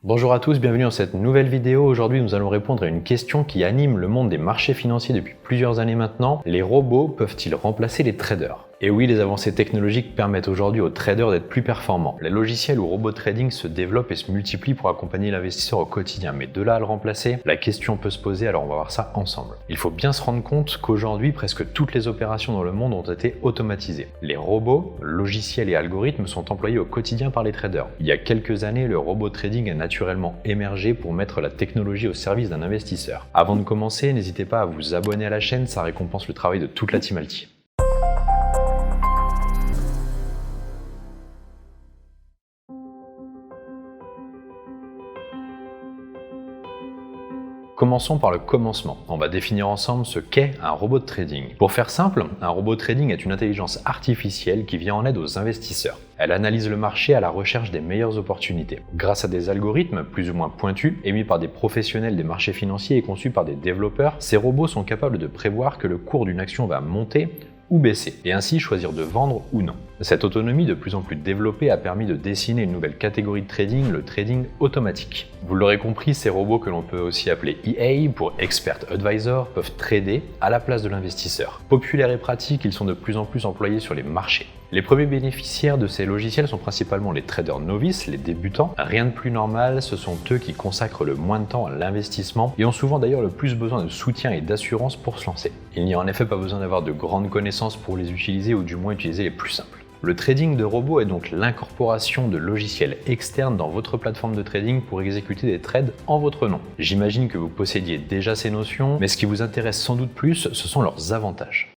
Bonjour à tous, bienvenue dans cette nouvelle vidéo. Aujourd'hui, nous allons répondre à une question qui anime le monde des marchés financiers depuis plusieurs années maintenant. Les robots peuvent-ils remplacer les traders ? Et oui, les avancées technologiques permettent aujourd'hui aux traders d'être plus performants. Les logiciels ou robots trading se développent et se multiplient pour accompagner l'investisseur au quotidien. Mais de là à le remplacer, la question peut se poser, alors on va voir ça ensemble. Il faut bien se rendre compte qu'aujourd'hui, presque toutes les opérations dans le monde ont été automatisées. Les robots, logiciels et algorithmes sont employés au quotidien par les traders. Il y a quelques années, le robot trading a naturellement émergé pour mettre la technologie au service d'un investisseur. Avant de commencer, n'hésitez pas à vous abonner à la chaîne, ça récompense le travail de toute la team Alti. Commençons par le commencement. On va définir ensemble ce qu'est un robot de trading. Pour faire simple, un robot de trading est une intelligence artificielle qui vient en aide aux investisseurs. Elle analyse le marché à la recherche des meilleures opportunités. Grâce à des algorithmes plus ou moins pointus, émis par des professionnels des marchés financiers et conçus par des développeurs, ces robots sont capables de prévoir que le cours d'une action va monter ou baisser, et ainsi choisir de vendre ou non. Cette autonomie de plus en plus développée a permis de dessiner une nouvelle catégorie de trading, le trading automatique. Vous l'aurez compris, ces robots que l'on peut aussi appeler EA pour Expert Advisor peuvent trader à la place de l'investisseur. Populaires et pratiques, ils sont de plus en plus employés sur les marchés. Les premiers bénéficiaires de ces logiciels sont principalement les traders novices, les débutants. Rien de plus normal, ce sont eux qui consacrent le moins de temps à l'investissement et ont souvent d'ailleurs le plus besoin de soutien et d'assurance pour se lancer. Il n'y a en effet pas besoin d'avoir de grandes connaissances pour les utiliser ou du moins utiliser les plus simples. Le trading de robots est donc l'incorporation de logiciels externes dans votre plateforme de trading pour exécuter des trades en votre nom. J'imagine que vous possédiez déjà ces notions, mais ce qui vous intéresse sans doute plus, ce sont leurs avantages.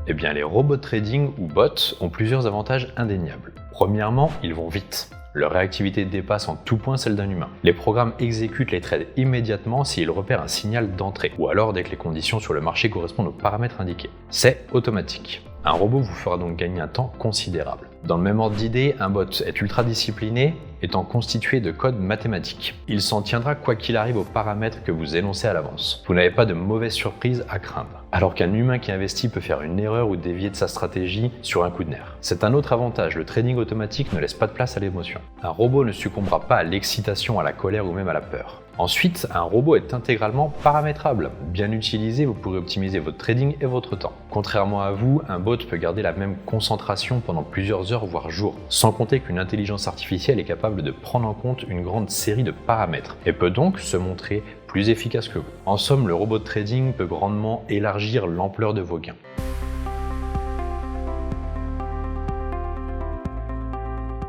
Eh bien, les robots de trading ou bots ont plusieurs avantages indéniables. Premièrement, ils vont vite. Leur réactivité dépasse en tout point celle d'un humain. Les programmes exécutent les trades immédiatement s'ils repèrent un signal d'entrée, ou alors dès que les conditions sur le marché correspondent aux paramètres indiqués. C'est automatique. Un robot vous fera donc gagner un temps considérable. Dans le même ordre d'idée, un bot est ultra discipliné, étant constitué de code mathématique. Il s'en tiendra quoi qu'il arrive aux paramètres que vous énoncez à l'avance. Vous n'avez pas de mauvaises surprises à craindre. Alors qu'un humain qui investit peut faire une erreur ou dévier de sa stratégie sur un coup de nerf. C'est un autre avantage, le trading automatique ne laisse pas de place à l'émotion. Un robot ne succombera pas à l'excitation, à la colère ou même à la peur. Ensuite, un robot est intégralement paramétrable. Bien utilisé, vous pourrez optimiser votre trading et votre temps. Contrairement à vous, un bot peut garder la même concentration pendant plusieurs heures voire jours, sans compter qu'une intelligence artificielle est capable de prendre en compte une grande série de paramètres et peut donc se montrer plus efficace que vous. En somme, le robot de trading peut grandement élargir l'ampleur de vos gains.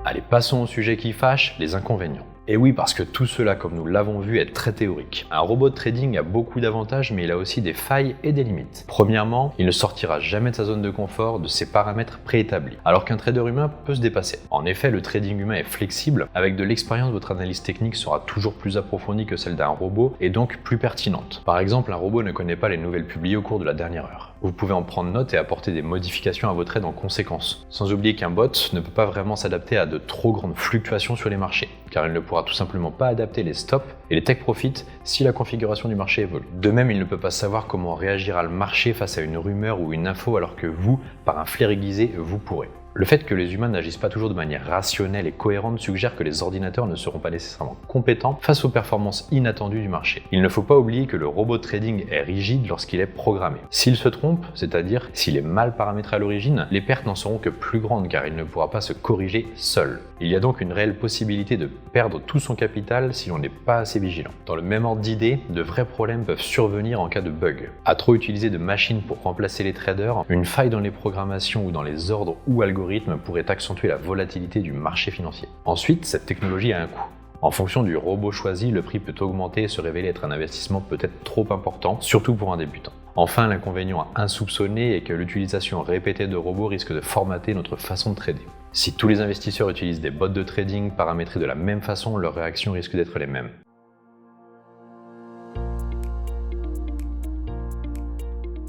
Allez, passons au sujet qui fâche, les inconvénients. Et oui, parce que tout cela, comme nous l'avons vu, est très théorique. Un robot de trading a beaucoup d'avantages, mais il a aussi des failles et des limites. Premièrement, il ne sortira jamais de sa zone de confort, de ses paramètres préétablis, alors qu'un trader humain peut se dépasser. En effet, le trading humain est flexible. Avec de l'expérience, votre analyse technique sera toujours plus approfondie que celle d'un robot et donc plus pertinente. Par exemple, un robot ne connaît pas les nouvelles publiées au cours de la dernière heure. Vous pouvez en prendre note et apporter des modifications à vos trades en conséquence. Sans oublier qu'un bot ne peut pas vraiment s'adapter à de trop grandes fluctuations sur les marchés, car il ne pourra tout simplement pas adapter les stops et les take profits si la configuration du marché évolue. De même, il ne peut pas savoir comment réagira le marché face à une rumeur ou une info alors que vous, par un flair aiguisé, vous pourrez. Le fait que les humains n'agissent pas toujours de manière rationnelle et cohérente suggère que les ordinateurs ne seront pas nécessairement compétents face aux performances inattendues du marché. Il ne faut pas oublier que le robot de trading est rigide lorsqu'il est programmé. S'il se trompe, c'est-à-dire s'il est mal paramétré à l'origine, les pertes n'en seront que plus grandes car il ne pourra pas se corriger seul. Il y a donc une réelle possibilité de perdre tout son capital si l'on n'est pas assez vigilant. Dans le même ordre d'idée, de vrais problèmes peuvent survenir en cas de bug. À trop utiliser de machines pour remplacer les traders, une faille dans les programmations ou dans les ordres ou algorithmes pourrait accentuer la volatilité du marché financier. Ensuite, cette technologie a un coût. En fonction du robot choisi, le prix peut augmenter et se révéler être un investissement peut-être trop important, surtout pour un débutant. Enfin, l'inconvénient insoupçonné est que l'utilisation répétée de robots risque de formater notre façon de trader. Si tous les investisseurs utilisent des bots de trading paramétrés de la même façon, leurs réactions risquent d'être les mêmes.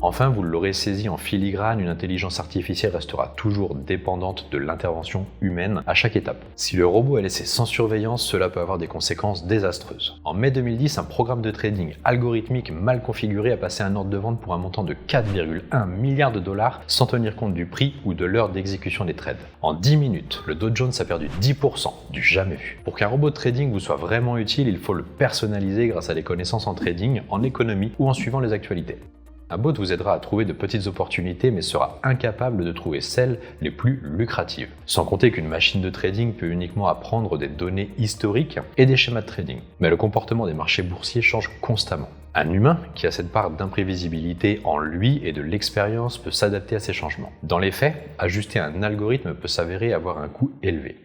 Enfin, vous l'aurez saisi en filigrane, une intelligence artificielle restera toujours dépendante de l'intervention humaine à chaque étape. Si le robot est laissé sans surveillance, cela peut avoir des conséquences désastreuses. En mai 2010, un programme de trading algorithmique mal configuré a passé un ordre de vente pour un montant de 4,1 milliards de dollars sans tenir compte du prix ou de l'heure d'exécution des trades. En 10 minutes, le Dow Jones a perdu 10%, du jamais vu. Pour qu'un robot de trading vous soit vraiment utile, il faut le personnaliser grâce à des connaissances en trading, en économie ou en suivant les actualités. Un bot vous aidera à trouver de petites opportunités mais sera incapable de trouver celles les plus lucratives. Sans compter qu'une machine de trading peut uniquement apprendre des données historiques et des schémas de trading. Mais le comportement des marchés boursiers change constamment. Un humain qui a cette part d'imprévisibilité en lui et de l'expérience peut s'adapter à ces changements. Dans les faits, ajuster un algorithme peut s'avérer avoir un coût élevé.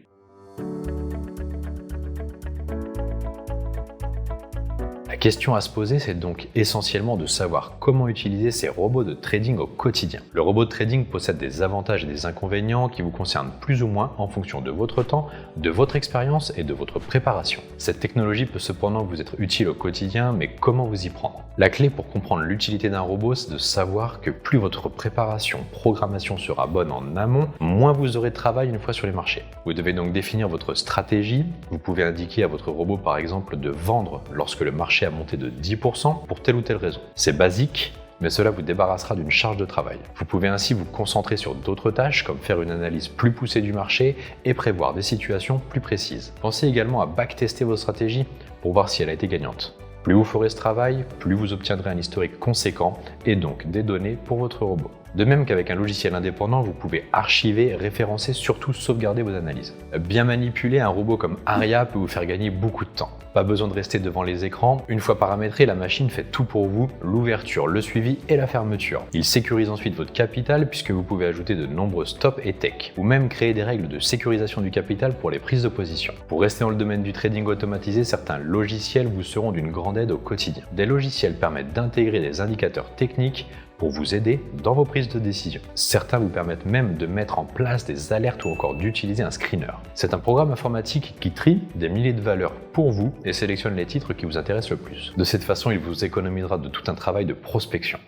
La question à se poser, c'est donc essentiellement de savoir comment utiliser ces robots de trading au quotidien. Le robot de trading possède des avantages et des inconvénients qui vous concernent plus ou moins en fonction de votre temps, de votre expérience et de votre préparation. Cette technologie peut cependant vous être utile au quotidien, mais comment vous y prendre? La clé pour comprendre l'utilité d'un robot, c'est de savoir que plus votre préparation, programmation sera bonne en amont, moins vous aurez de travail une fois sur les marchés. Vous devez donc définir votre stratégie. Vous pouvez indiquer à votre robot par exemple de vendre lorsque le marché a monté de 10% pour telle ou telle raison. C'est basique, mais cela vous débarrassera d'une charge de travail. Vous pouvez ainsi vous concentrer sur d'autres tâches comme faire une analyse plus poussée du marché et prévoir des situations plus précises. Pensez également à backtester vos stratégies pour voir si elle a été gagnante. Plus vous ferez ce travail, plus vous obtiendrez un historique conséquent et donc des données pour votre robot. De même qu'avec un logiciel indépendant, vous pouvez archiver, référencer, surtout sauvegarder vos analyses. Bien manipuler, un robot comme Aria peut vous faire gagner beaucoup de temps. Pas besoin de rester devant les écrans. Une fois paramétré, la machine fait tout pour vous, l'ouverture, le suivi et la fermeture. Il sécurise ensuite votre capital puisque vous pouvez ajouter de nombreux stops et tech, ou même créer des règles de sécurisation du capital pour les prises de position. Pour rester dans le domaine du trading automatisé, certains logiciels vous seront d'une grande aide au quotidien. Des logiciels permettent d'intégrer des indicateurs techniques pour vous aider dans vos prises de décision. Certains vous permettent même de mettre en place des alertes ou encore d'utiliser un screener. C'est un programme informatique qui trie des milliers de valeurs pour vous et sélectionne les titres qui vous intéressent le plus. De cette façon, il vous économisera de tout un travail de prospection.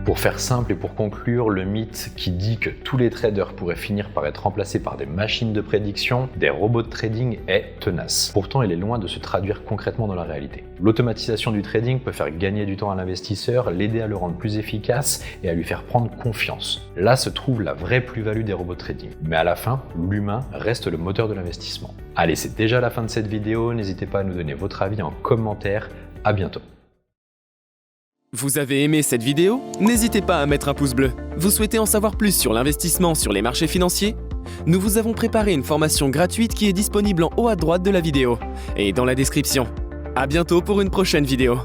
Pour faire simple et pour conclure, le mythe qui dit que tous les traders pourraient finir par être remplacés par des machines de prédiction, des robots de trading est tenace. Pourtant, il est loin de se traduire concrètement dans la réalité. L'automatisation du trading peut faire gagner du temps à l'investisseur, l'aider à le rendre plus efficace et à lui faire prendre confiance. Là se trouve la vraie plus-value des robots de trading. Mais à la fin, l'humain reste le moteur de l'investissement. Allez, c'est déjà la fin de cette vidéo. N'hésitez pas à nous donner votre avis en commentaire. À bientôt. Vous avez aimé cette vidéo? N'hésitez pas à mettre un pouce bleu. Vous souhaitez en savoir plus sur l'investissement sur les marchés financiers? Nous vous avons préparé une formation gratuite qui est disponible en haut à droite de la vidéo et dans la description. À bientôt pour une prochaine vidéo.